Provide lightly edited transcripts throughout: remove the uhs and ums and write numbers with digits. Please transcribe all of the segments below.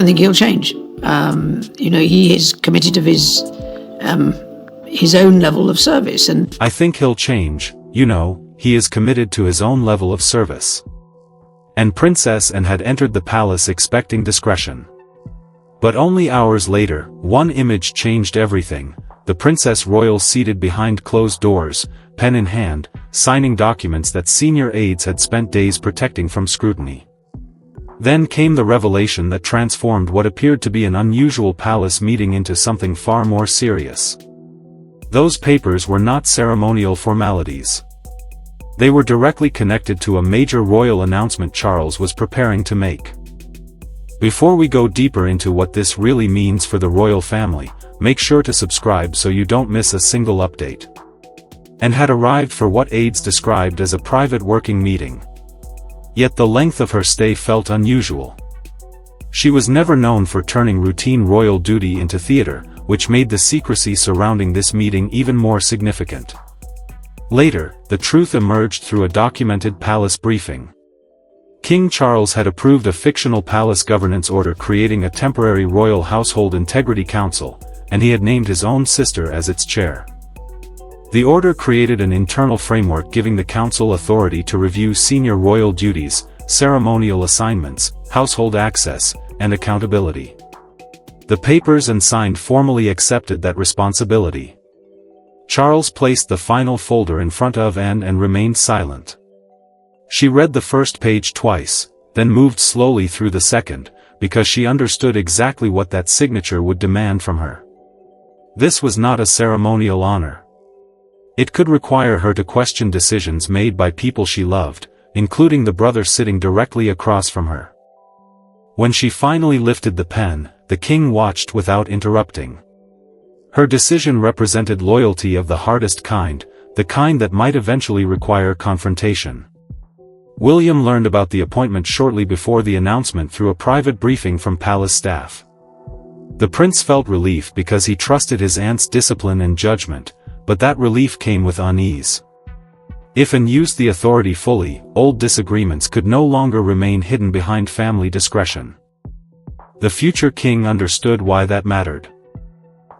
I think he'll change. He is committed of his own level of service. And I think he'll change, he is committed to his own level of service. And Princess Anne had entered the palace expecting discretion. But only hours later, one image changed everything. The Princess Royal seated behind closed doors, pen in hand, signing documents that senior aides had spent days protecting from scrutiny. Then came the revelation that transformed what appeared to be an unusual palace meeting into something far more serious. Those papers were not ceremonial formalities. They were directly connected to a major royal announcement Charles was preparing to make. Before we go deeper into what this really means for the royal family, make sure to subscribe so you don't miss a single update. Anne had arrived for what aides described as a private working meeting. Yet the length of her stay felt unusual. She was never known for turning routine royal duty into theater, which made the secrecy surrounding this meeting even more significant. Later, the truth emerged through a documented palace briefing. King Charles had approved a fictional palace governance order creating a temporary Royal Household Integrity Council, and he had named his own sister as its chair. The order created an internal framework giving the council authority to review senior royal duties, ceremonial assignments, household access, and accountability. The papers Anne signed formally accepted that responsibility. Charles placed the final folder in front of Anne and remained silent. She read the first page twice, then moved slowly through the second, because she understood exactly what that signature would demand from her. This was not a ceremonial honor. It could require her to question decisions made by people she loved, including the brother sitting directly across from her. When she finally lifted the pen, the king watched without interrupting. Her decision represented loyalty of the hardest kind, the kind that might eventually require confrontation. William learned about the appointment shortly before the announcement through a private briefing from palace staff. The prince felt relief because he trusted his aunt's discipline and judgment, but that relief came with unease. If Anne used the authority fully, old disagreements could no longer remain hidden behind family discretion. The future king understood why that mattered.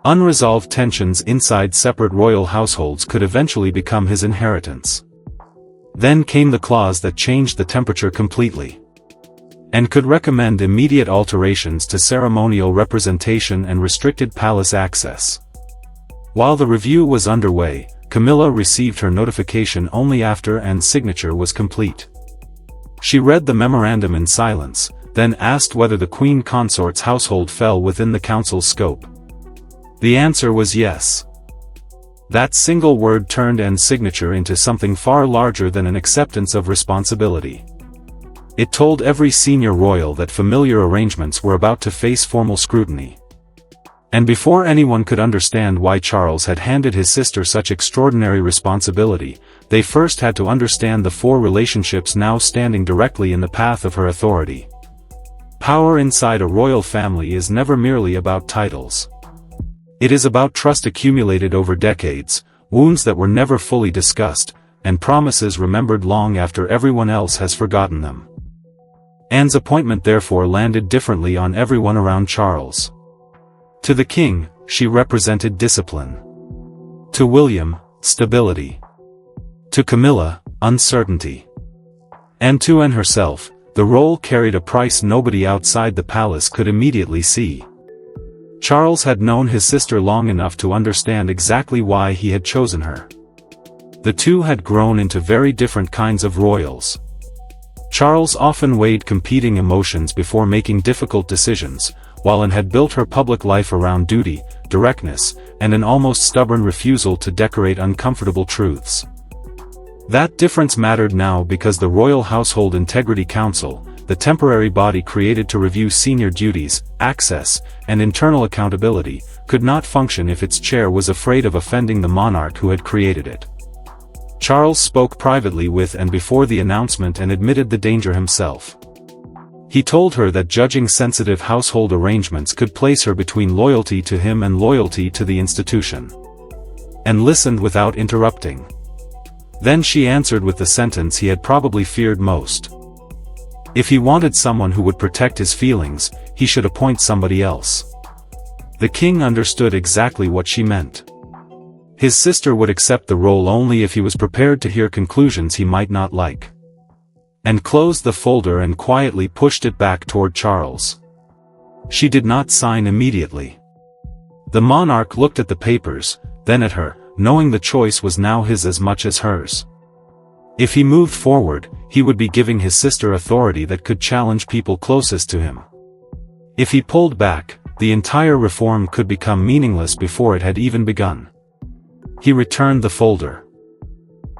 Unresolved tensions inside separate royal households could eventually become his inheritance. Then came the clause that changed the temperature completely. And could recommend immediate alterations to ceremonial representation and restricted palace access. While the review was underway, Camilla received her notification only after Anne's signature was complete. She read the memorandum in silence, then asked whether the Queen Consort's household fell within the council's scope. The answer was yes. That single word turned Anne's signature into something far larger than an acceptance of responsibility. It told every senior royal that familiar arrangements were about to face formal scrutiny. And before anyone could understand why Charles had handed his sister such extraordinary responsibility, they first had to understand the four relationships now standing directly in the path of her authority. Power inside a royal family is never merely about titles. It is about trust accumulated over decades, wounds that were never fully discussed, and promises remembered long after everyone else has forgotten them. Anne's appointment therefore landed differently on everyone around Charles. To the king, she represented discipline. To William, stability. To Camilla, uncertainty. And to Anne herself, the role carried a price nobody outside the palace could immediately see. Charles had known his sister long enough to understand exactly why he had chosen her. The two had grown into very different kinds of royals. Charles often weighed competing emotions before making difficult decisions, while Anne had built her public life around duty, directness, and an almost stubborn refusal to decorate uncomfortable truths. That difference mattered now because the Royal Household Integrity Council, the temporary body created to review senior duties, access, and internal accountability, could not function if its chair was afraid of offending the monarch who had created it. Charles spoke privately with Anne before the announcement and admitted the danger himself. He told her that judging sensitive household arrangements could place her between loyalty to him and loyalty to the institution. Anne listened without interrupting. Then she answered with the sentence he had probably feared most. If he wanted someone who would protect his feelings, he should appoint somebody else. The king understood exactly what she meant. His sister would accept the role only if he was prepared to hear conclusions he might not like. And closed the folder and quietly pushed it back toward Charles. She did not sign immediately. The monarch looked at the papers, then at her, knowing the choice was now his as much as hers. If he moved forward, he would be giving his sister authority that could challenge people closest to him. If he pulled back, the entire reform could become meaningless before it had even begun. He returned the folder.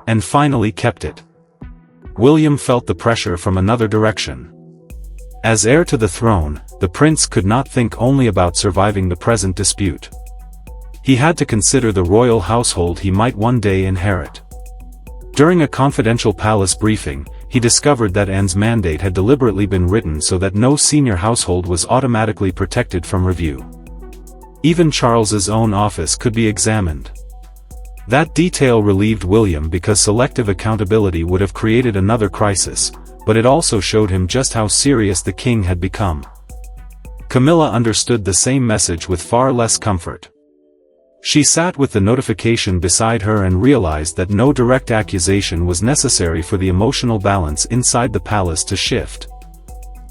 And finally kept it. William felt the pressure from another direction. As heir to the throne, the prince could not think only about surviving the present dispute. He had to consider the royal household he might one day inherit. During a confidential palace briefing, he discovered that Anne's mandate had deliberately been written so that no senior household was automatically protected from review. Even Charles's own office could be examined. That detail relieved William because selective accountability would have created another crisis, but it also showed him just how serious the king had become. Camilla understood the same message with far less comfort. She sat with the notification beside her and realized that no direct accusation was necessary for the emotional balance inside the palace to shift.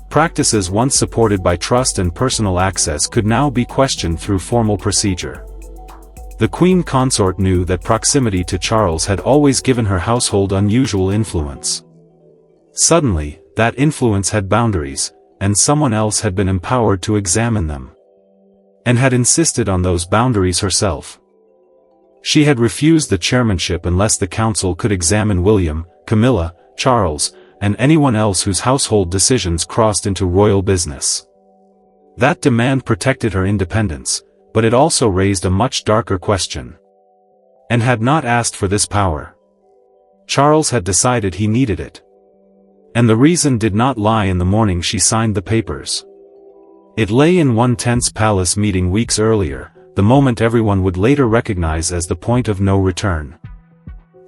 Practices once supported by trust and personal access could now be questioned through formal procedure. The Queen consort knew that proximity to Charles had always given her household unusual influence. Suddenly, that influence had boundaries, and someone else had been empowered to examine them. And had insisted on those boundaries herself. She had refused the chairmanship unless the council could examine William, Camilla, Charles, and anyone else whose household decisions crossed into royal business. That demand protected her independence, but it also raised a much darker question. Anne had not asked for this power. Charles had decided he needed it. And the reason did not lie in the morning she signed the papers. It lay in one tense palace meeting weeks earlier, the moment everyone would later recognize as the point of no return.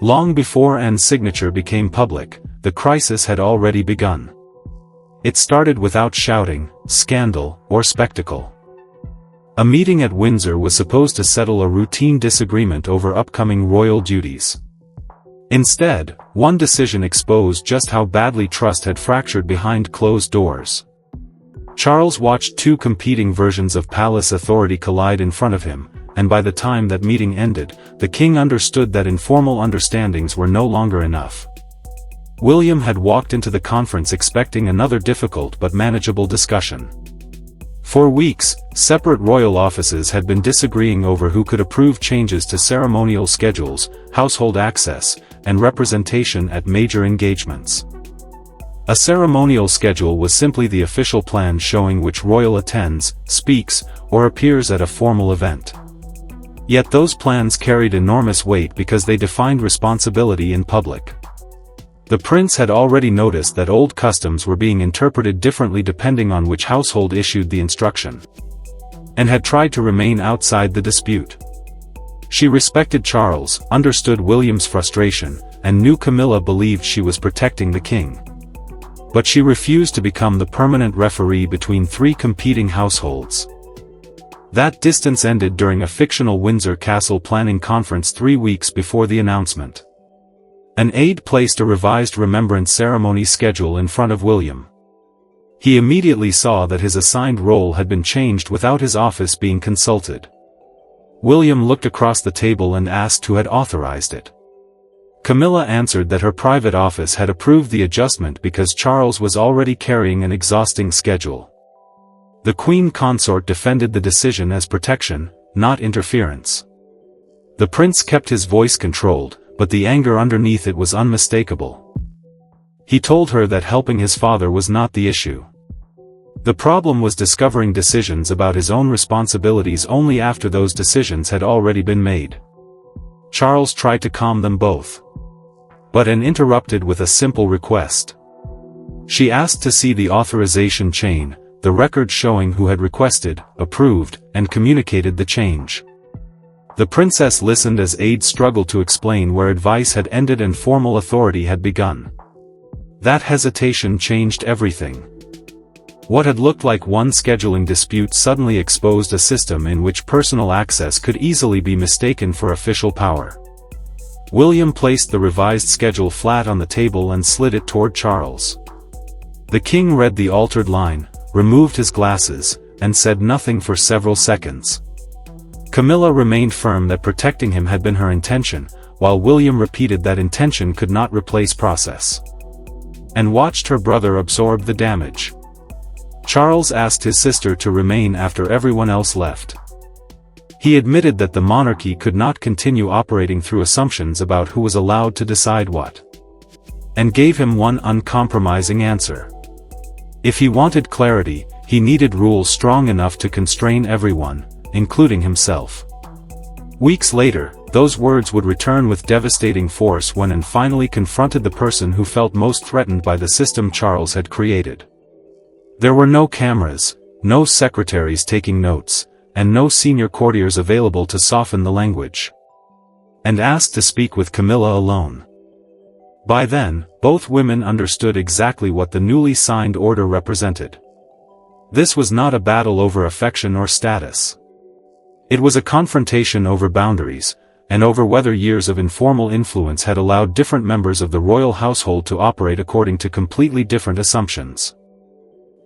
Long before Anne's signature became public, the crisis had already begun. It started without shouting, scandal, or spectacle. A meeting at Windsor was supposed to settle a routine disagreement over upcoming royal duties. Instead, one decision exposed just how badly trust had fractured behind closed doors. Charles watched two competing versions of palace authority collide in front of him, and by the time that meeting ended, the king understood that informal understandings were no longer enough. William had walked into the conference expecting another difficult but manageable discussion. For weeks, separate royal offices had been disagreeing over who could approve changes to ceremonial schedules, household access, and representation at major engagements. A ceremonial schedule was simply the official plan showing which royal attends, speaks, or appears at a formal event. Yet those plans carried enormous weight because they defined responsibility in public. The prince had already noticed that old customs were being interpreted differently depending on which household issued the instruction, and had tried to remain outside the dispute. She respected Charles, understood William's frustration, and knew Camilla believed she was protecting the king. But she refused to become the permanent referee between three competing households. That distance ended during a fictional Windsor castle planning conference 3 weeks before the announcement. An aide placed a revised remembrance ceremony schedule in front of William. He immediately saw that his assigned role had been changed without his office being consulted. William looked across the table and asked who had authorized it. Camilla answered that her private office had approved the adjustment because Charles was already carrying an exhausting schedule. The Queen consort defended the decision as protection, not interference. The prince kept his voice controlled, but the anger underneath it was unmistakable. He told her that helping his father was not the issue. The problem was discovering decisions about his own responsibilities only after those decisions had already been made. Charles tried to calm them both. But Anne interrupted with a simple request. She asked to see the authorization chain, the record showing who had requested, approved, and communicated the change. The princess listened as aides struggled to explain where advice had ended and formal authority had begun. That hesitation changed everything. What had looked like one scheduling dispute suddenly exposed a system in which personal access could easily be mistaken for official power. William placed the revised schedule flat on the table and slid it toward Charles. The king read the altered line, removed his glasses, and said nothing for several seconds. Camilla remained firm that protecting him had been her intention, while William repeated that intention could not replace process. And watched her brother absorb the damage. Charles asked his sister to remain after everyone else left. He admitted that the monarchy could not continue operating through assumptions about who was allowed to decide what. And gave him one uncompromising answer. If he wanted clarity, he needed rules strong enough to constrain everyone, including himself. Weeks later, those words would return with devastating force when Anne finally confronted the person who felt most threatened by the system Charles had created. There were no cameras, no secretaries taking notes, and no senior courtiers available to soften the language. And asked to speak with Camilla alone. By then, both women understood exactly what the newly signed order represented. This was not a battle over affection or status. It was a confrontation over boundaries, and over whether years of informal influence had allowed different members of the royal household to operate according to completely different assumptions.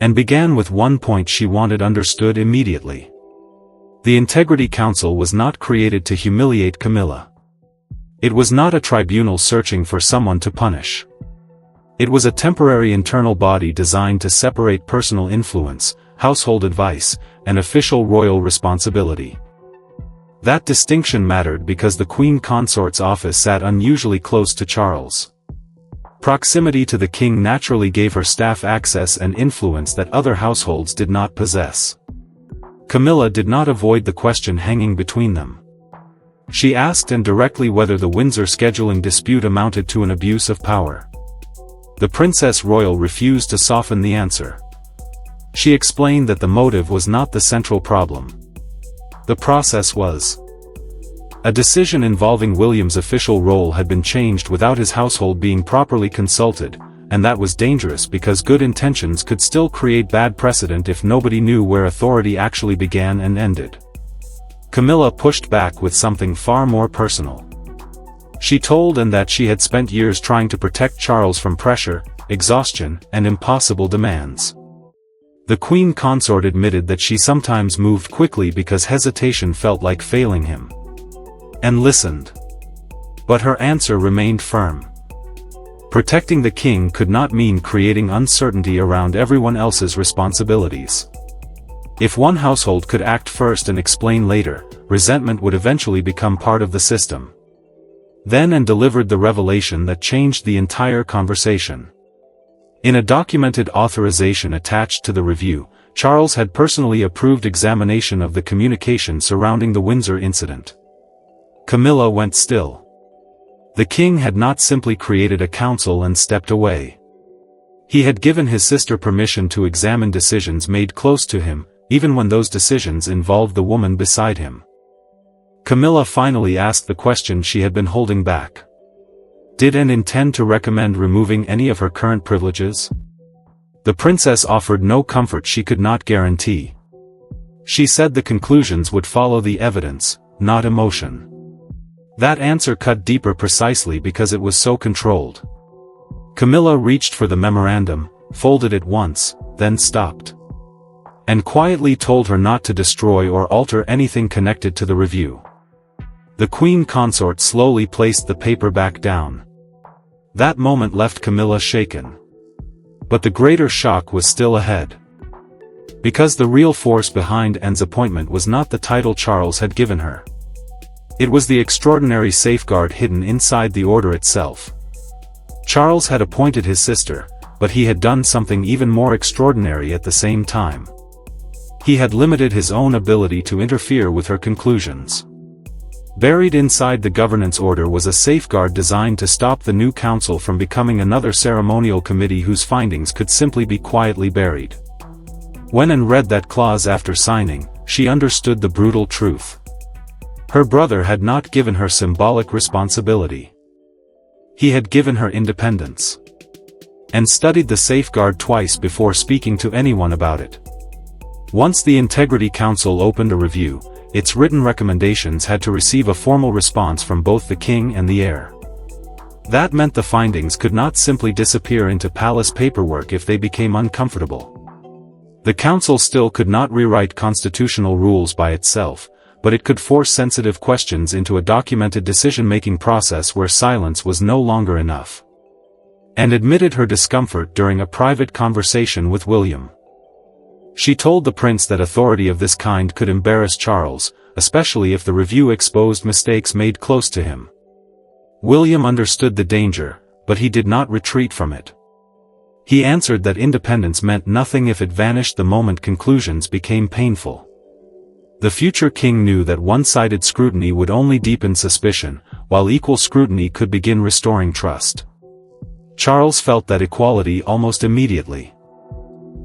And began with one point she wanted understood immediately. The Integrity Council was not created to humiliate Camilla. It was not a tribunal searching for someone to punish. It was a temporary internal body designed to separate personal influence, household advice, and official royal responsibility. That distinction mattered because the Queen Consort's office sat unusually close to Charles. Proximity to the king naturally gave her staff access and influence that other households did not possess. Camilla did not avoid the question hanging between them. She asked and directly whether the Windsor scheduling dispute amounted to an abuse of power. The Princess Royal refused to soften the answer. She explained that the motive was not the central problem. The process was. A decision involving William's official role had been changed without his household being properly consulted, and that was dangerous because good intentions could still create bad precedent if nobody knew where authority actually began and ended. Camilla pushed back with something far more personal. She told Anne that she had spent years trying to protect Charles from pressure, exhaustion, and impossible demands. The Queen Consort admitted that she sometimes moved quickly because hesitation felt like failing him. And listened. But her answer remained firm. Protecting the king could not mean creating uncertainty around everyone else's responsibilities. If one household could act first and explain later, resentment would eventually become part of the system. Then Anne delivered the revelation that changed the entire conversation. In a documented authorization attached to the review, Charles had personally approved examination of the communication surrounding the Windsor incident. Camilla went still. The king had not simply created a council and stepped away. He had given his sister permission to examine decisions made close to him, even when those decisions involved the woman beside him. Camilla finally asked the question she had been holding back. Did Anne intend to recommend removing any of her current privileges? The princess offered no comfort she could not guarantee. She said the conclusions would follow the evidence, not emotion. That answer cut deeper precisely because it was so controlled. Camilla reached for the memorandum, folded it once, then stopped. And quietly told her not to destroy or alter anything connected to the review. The Queen Consort slowly placed the paper back down. That moment left Camilla shaken. But the greater shock was still ahead. Because the real force behind Anne's appointment was not the title Charles had given her. It was the extraordinary safeguard hidden inside the order itself. Charles had appointed his sister, but he had done something even more extraordinary at the same time. He had limited his own ability to interfere with her conclusions. Buried inside the governance order was a safeguard designed to stop the new council from becoming another ceremonial committee whose findings could simply be quietly buried. When Anne read that clause after signing, she understood the brutal truth. Her brother had not given her symbolic responsibility. He had given her independence. and studied the safeguard twice before speaking to anyone about it. Once the Integrity Council opened a review, its written recommendations had to receive a formal response from both the king and the heir. That meant the findings could not simply disappear into palace paperwork if they became uncomfortable. The council still could not rewrite constitutional rules by itself, but it could force sensitive questions into a documented decision-making process where silence was no longer enough. And admitted her discomfort during a private conversation with William. She told the prince that authority of this kind could embarrass Charles, especially if the review exposed mistakes made close to him. William understood the danger, but he did not retreat from it. He answered that independence meant nothing if it vanished the moment conclusions became painful. The future king knew that one-sided scrutiny would only deepen suspicion, while equal scrutiny could begin restoring trust. Charles felt that equality almost immediately,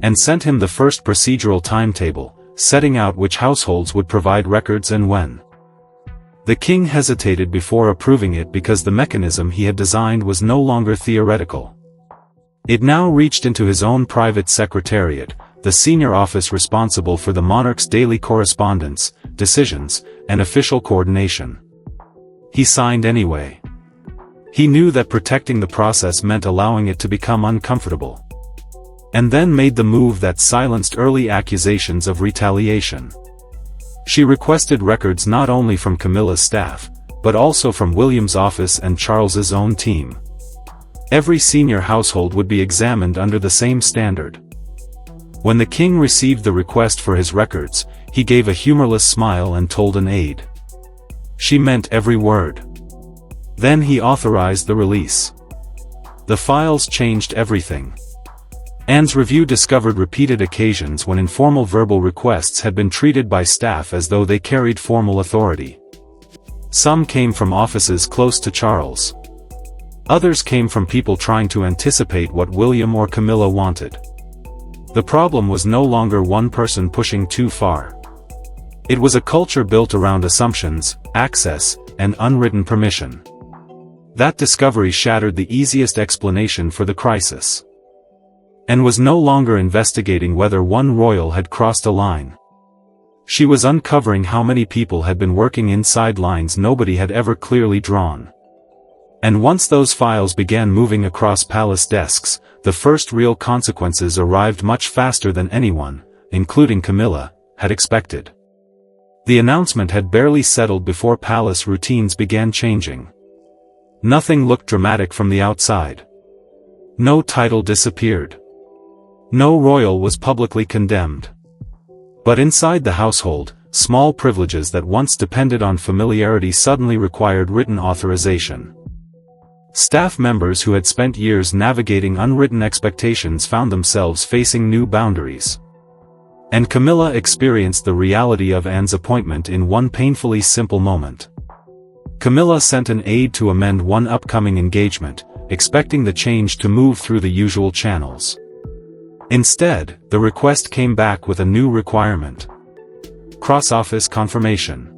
and sent him the first procedural timetable, setting out which households would provide records and when. The king hesitated before approving it because the mechanism he had designed was no longer theoretical. It now reached into his own private secretariat, the senior office responsible for the monarch's daily correspondence, decisions, and official coordination. He signed anyway. He knew that protecting the process meant allowing it to become uncomfortable. And then made the move that silenced early accusations of retaliation. She requested records not only from Camilla's staff, but also from William's office and Charles's own team. Every senior household would be examined under the same standard. When the king received the request for his records, he gave a humorless smile and told an aide. She meant every word. Then he authorized the release. The files changed everything. Anne's review discovered repeated occasions when informal verbal requests had been treated by staff as though they carried formal authority. Some came from offices close to Charles. Others came from people trying to anticipate what William or Camilla wanted. The problem was no longer one person pushing too far. It was a culture built around assumptions, access, and unwritten permission. That discovery shattered the easiest explanation for the crisis. And was no longer investigating whether one royal had crossed a line. She was uncovering how many people had been working inside lines nobody had ever clearly drawn. And once those files began moving across palace desks, the first real consequences arrived much faster than anyone, including Camilla, had expected. The announcement had barely settled before palace routines began changing. Nothing looked dramatic from the outside. No title disappeared. No royal was publicly condemned. But inside the household, small privileges that once depended on familiarity suddenly required written authorization. Staff members who had spent years navigating unwritten expectations found themselves facing new boundaries. And Camilla experienced the reality of Anne's appointment in one painfully simple moment. Camilla sent an aide to amend one upcoming engagement, expecting the change to move through the usual channels. Instead, the request came back with a new requirement. Cross-office confirmation.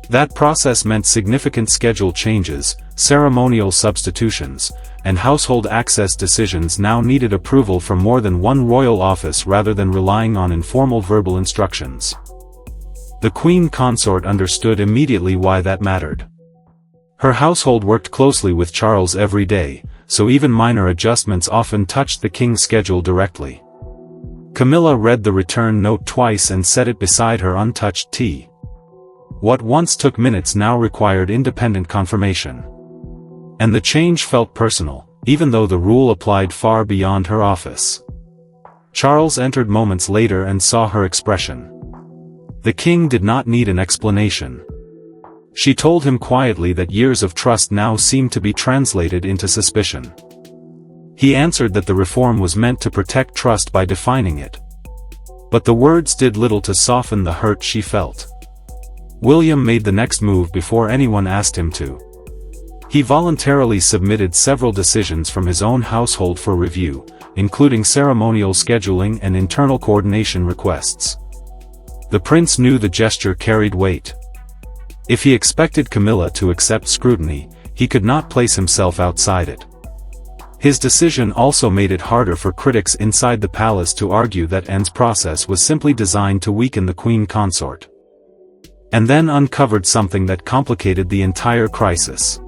That process meant significant schedule changes, ceremonial substitutions, and household access decisions now needed approval from more than one royal office rather than relying on informal verbal instructions. The Queen Consort understood immediately why that mattered. Her household worked closely with Charles every day, so even minor adjustments often touched the king's schedule directly. Camilla read the return note twice and set it beside her untouched tea. What once took minutes now required independent confirmation. And the change felt personal, even though the rule applied far beyond her office. Charles entered moments later and saw her expression. The king did not need an explanation. She told him quietly that years of trust now seemed to be translated into suspicion. He answered that the reform was meant to protect trust by defining it. But the words did little to soften the hurt she felt. William made the next move before anyone asked him to. He voluntarily submitted several decisions from his own household for review, including ceremonial scheduling and internal coordination requests. The prince knew the gesture carried weight. If he expected Camilla to accept scrutiny, he could not place himself outside it. His decision also made it harder for critics inside the palace to argue that Anne's process was simply designed to weaken the queen consort. And then uncovered something that complicated the entire crisis.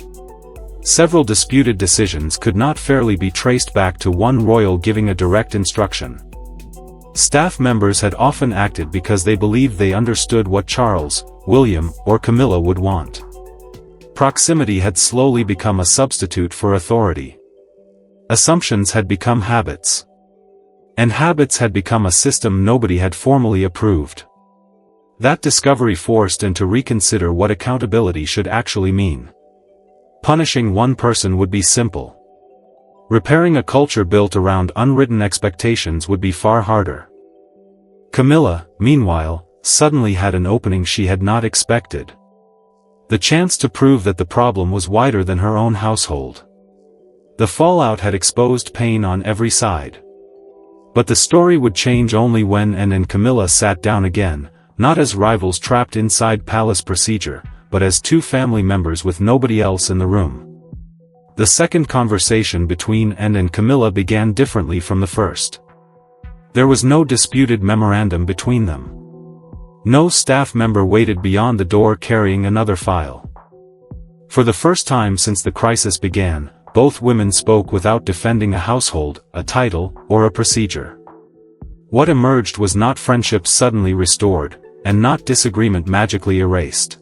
Several disputed decisions could not fairly be traced back to one royal giving a direct instruction. Staff members had often acted because they believed they understood what Charles, William, or Camilla would want. Proximity had slowly become a substitute for authority. Assumptions had become habits. And habits had become a system nobody had formally approved. That discovery forced Anne to reconsider what accountability should actually mean. Punishing one person would be simple. Repairing a culture built around unwritten expectations would be far harder. Camilla, meanwhile, suddenly had an opening she had not expected. The chance to prove that the problem was wider than her own household. The fallout had exposed pain on every side. But the story would change only when Anne and Camilla sat down again, not as rivals trapped inside palace procedure, but as two family members with nobody else in the room. The second conversation between Anne and Camilla began differently from the first. There was no disputed memorandum between them. No staff member waited beyond the door carrying another file. For the first time since the crisis began, both women spoke without defending a household, a title, or a procedure. What emerged was not friendship suddenly restored, and not disagreement magically erased.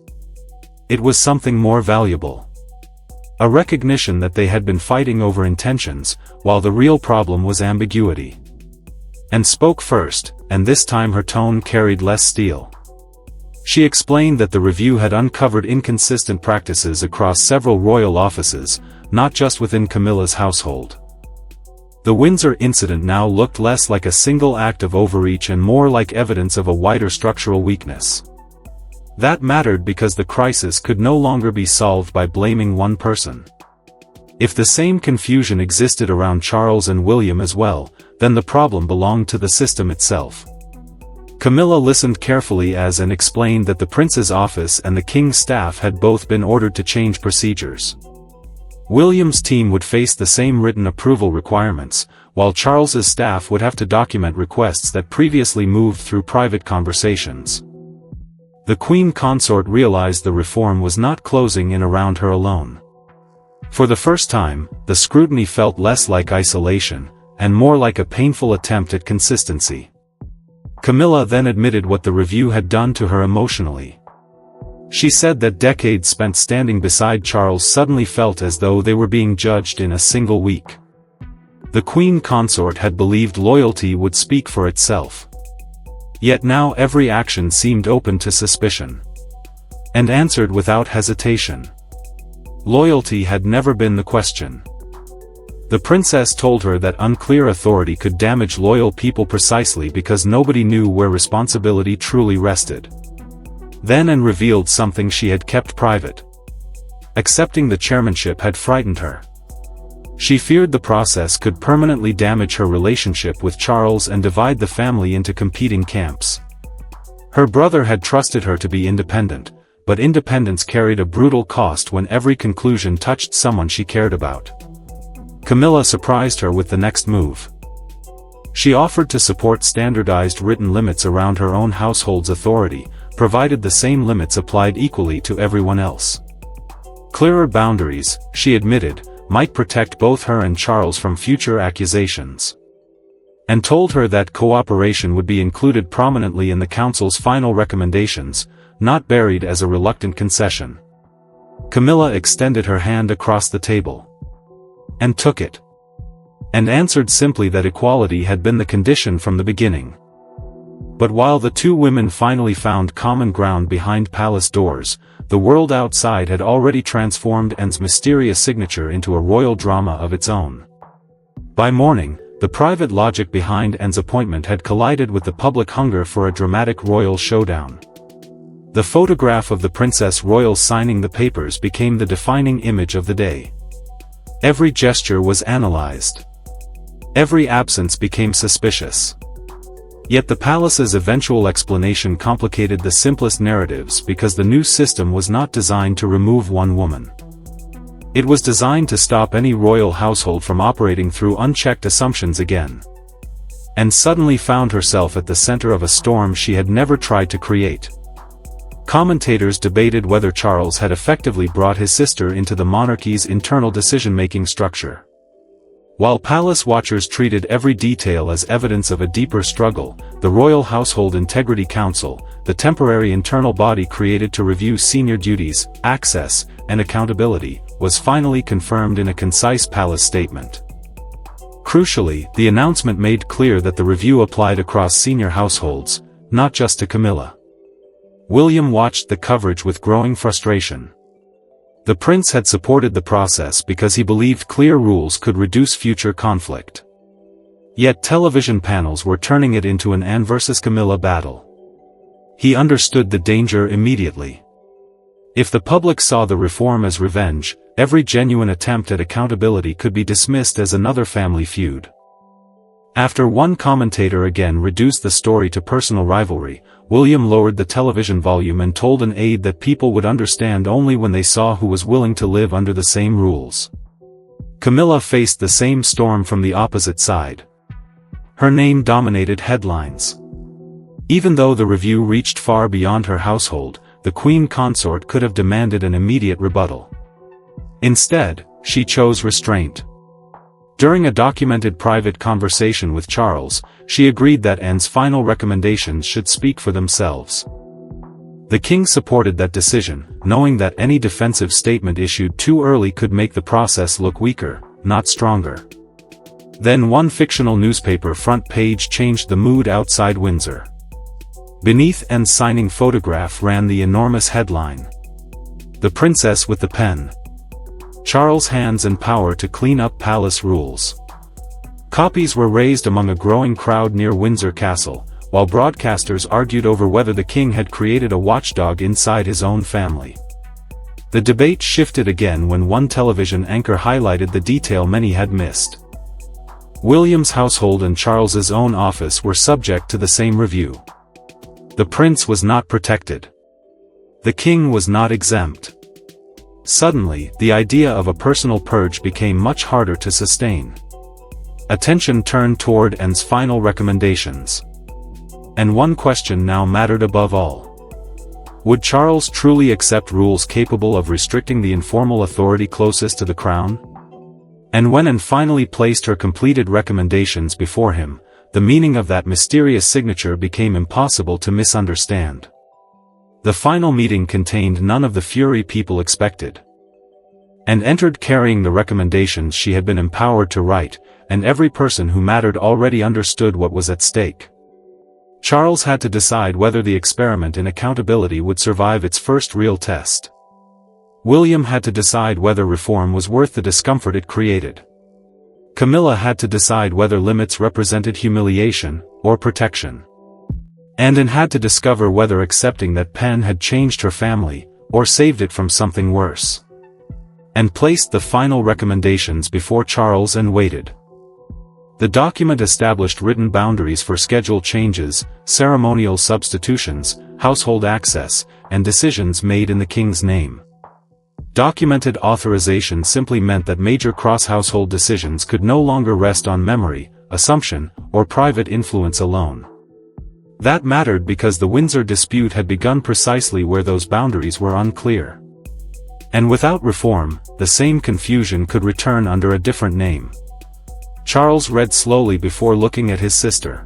It was something more valuable. A recognition that they had been fighting over intentions, while the real problem was ambiguity. Anne spoke first, and this time her tone carried less steel. She explained that the review had uncovered inconsistent practices across several royal offices, not just within Camilla's household. The Windsor incident now looked less like a single act of overreach and more like evidence of a wider structural weakness. That mattered because the crisis could no longer be solved by blaming one person. If the same confusion existed around Charles and William as well, then the problem belonged to the system itself. Camilla listened carefully as Anne explained that the prince's office and the king's staff had both been ordered to change procedures. William's team would face the same written approval requirements, while Charles's staff would have to document requests that previously moved through private conversations. The queen consort realized the reform was not closing in around her alone. For the first time, the scrutiny felt less like isolation, and more like a painful attempt at consistency. Camilla then admitted what the review had done to her emotionally. She said that decades spent standing beside Charles suddenly felt as though they were being judged in a single week. The queen consort had believed loyalty would speak for itself. Yet now every action seemed open to suspicion. And answered without hesitation. Loyalty had never been the question. The princess told her that unclear authority could damage loyal people precisely because nobody knew where responsibility truly rested. Then Anne revealed something she had kept private. Accepting the chairmanship had frightened her. She feared the process could permanently damage her relationship with Charles and divide the family into competing camps. Her brother had trusted her to be independent, but independence carried a brutal cost when every conclusion touched someone she cared about. Camilla surprised her with the next move. She offered to support standardized written limits around her own household's authority, provided the same limits applied equally to everyone else. Clearer boundaries, she admitted, might protect both her and Charles from future accusations. And told her that cooperation would be included prominently in the council's final recommendations, not buried as a reluctant concession. Camilla extended her hand across the table. And took it. And answered simply that equality had been the condition from the beginning. But while the two women finally found common ground behind palace doors, the world outside had already transformed Anne's mysterious signature into a royal drama of its own. By morning, the private logic behind Anne's appointment had collided with the public hunger for a dramatic royal showdown. The photograph of the Princess Royal signing the papers became the defining image of the day. Every gesture was analyzed. Every absence became suspicious. Yet the palace's eventual explanation complicated the simplest narratives because the new system was not designed to remove one woman. It was designed to stop any royal household from operating through unchecked assumptions again. And suddenly found herself at the center of a storm she had never tried to create. Commentators debated whether Charles had effectively brought his sister into the monarchy's internal decision-making structure. While palace watchers treated every detail as evidence of a deeper struggle, the Royal Household Integrity Council, the temporary internal body created to review senior duties, access, and accountability, was finally confirmed in a concise palace statement. Crucially, the announcement made clear that the review applied across senior households, not just to Camilla. William watched the coverage with growing frustration. The prince had supported the process because he believed clear rules could reduce future conflict. Yet television panels were turning it into an Anne versus Camilla battle. He understood the danger immediately. If the public saw the reform as revenge, every genuine attempt at accountability could be dismissed as another family feud. After one commentator again reduced the story to personal rivalry, William lowered the television volume and told an aide that people would understand only when they saw who was willing to live under the same rules. Camilla faced the same storm from the opposite side. Her name dominated headlines. Even though the review reached far beyond her household, the Queen consort could have demanded an immediate rebuttal. Instead, she chose restraint. During a documented private conversation with Charles, she agreed that Anne's final recommendations should speak for themselves. The king supported that decision, knowing that any defensive statement issued too early could make the process look weaker, not stronger. Then one fictional newspaper front page changed the mood outside Windsor. Beneath Anne's signing photograph ran the enormous headline: "The Princess with the Pen. Charles' hands and power to clean up palace rules." Copies were raised among a growing crowd near Windsor Castle, while broadcasters argued over whether the king had created a watchdog inside his own family. The debate shifted again when one television anchor highlighted the detail many had missed. William's household and Charles's own office were subject to the same review. The prince was not protected. The king was not exempt. Suddenly, the idea of a personal purge became much harder to sustain. Attention turned toward Anne's final recommendations. And one question now mattered above all. Would Charles truly accept rules capable of restricting the informal authority closest to the crown? And when Anne finally placed her completed recommendations before him, the meaning of that mysterious signature became impossible to misunderstand. The final meeting contained none of the fury people expected. Anne entered carrying the recommendations she had been empowered to write, and every person who mattered already understood what was at stake. Charles had to decide whether the experiment in accountability would survive its first real test. William had to decide whether reform was worth the discomfort it created. Camilla had to decide whether limits represented humiliation or protection. And Anne had to discover whether accepting that pen had changed her family, or saved it from something worse. Anne placed the final recommendations before Charles and waited. The document established written boundaries for schedule changes, ceremonial substitutions, household access, and decisions made in the king's name. Documented authorization simply meant that major cross-household decisions could no longer rest on memory, assumption, or private influence alone. That mattered because the Windsor dispute had begun precisely where those boundaries were unclear. And without reform, the same confusion could return under a different name. Charles read slowly before looking at his sister.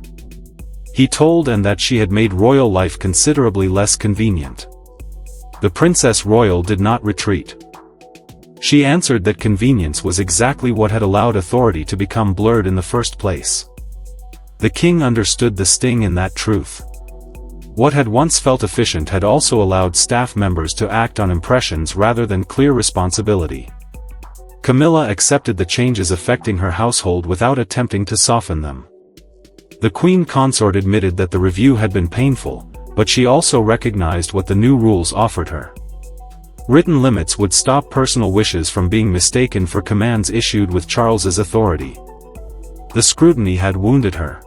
He told Anne that she had made royal life considerably less convenient. The Princess Royal did not retreat. She answered that convenience was exactly what had allowed authority to become blurred in the first place. The king understood the sting in that truth. What had once felt efficient had also allowed staff members to act on impressions rather than clear responsibility. Camilla accepted the changes affecting her household without attempting to soften them. The Queen consort admitted that the review had been painful, but she also recognized what the new rules offered her. Written limits would stop personal wishes from being mistaken for commands issued with Charles's authority. The scrutiny had wounded her.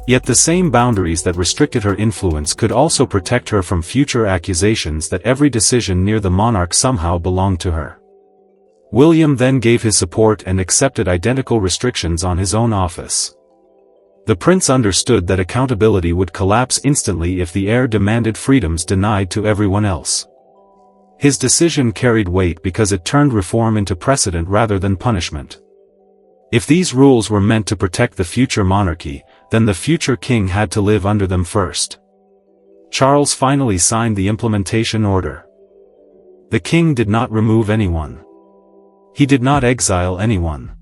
Yet the same boundaries that restricted her influence could also protect her from future accusations that every decision near the monarch somehow belonged to her. William then gave his support and accepted identical restrictions on his own office. The prince understood that accountability would collapse instantly if the heir demanded freedoms denied to everyone else. His decision carried weight because it turned reform into precedent rather than punishment. If these rules were meant to protect the future monarchy, then the future king had to live under them first. Charles finally signed the implementation order. The king did not remove anyone. He did not exile anyone.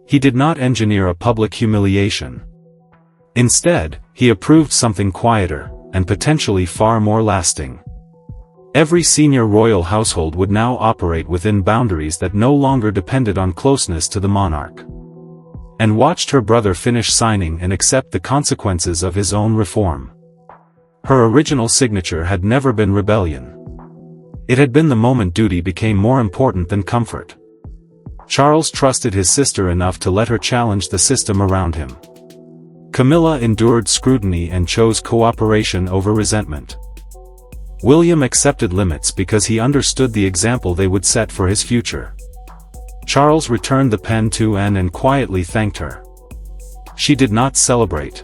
He did not engineer a public humiliation. Instead, he approved something quieter, and potentially far more lasting. Every senior royal household would now operate within boundaries that no longer depended on closeness to the monarch. And watched her brother finish signing and accept the consequences of his own reform. Her original signature had never been rebellion. It had been the moment duty became more important than comfort. Charles trusted his sister enough to let her challenge the system around him. Camilla endured scrutiny and chose cooperation over resentment. William accepted limits because he understood the example they would set for his future. Charles returned the pen to Anne and quietly thanked her. She did not celebrate.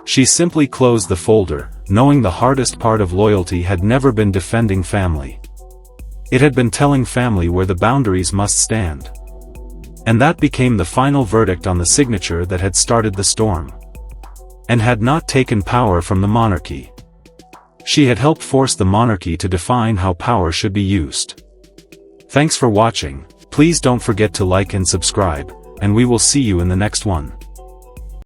She simply closed the folder, knowing the hardest part of loyalty had never been defending family. It had been telling family where the boundaries must stand. And that became the final verdict on the signature that had started the storm. And had not taken power from the monarchy. She had helped force the monarchy to define how power should be used. Thanks for watching. Please don't forget to like and subscribe, and we will see you in the next one.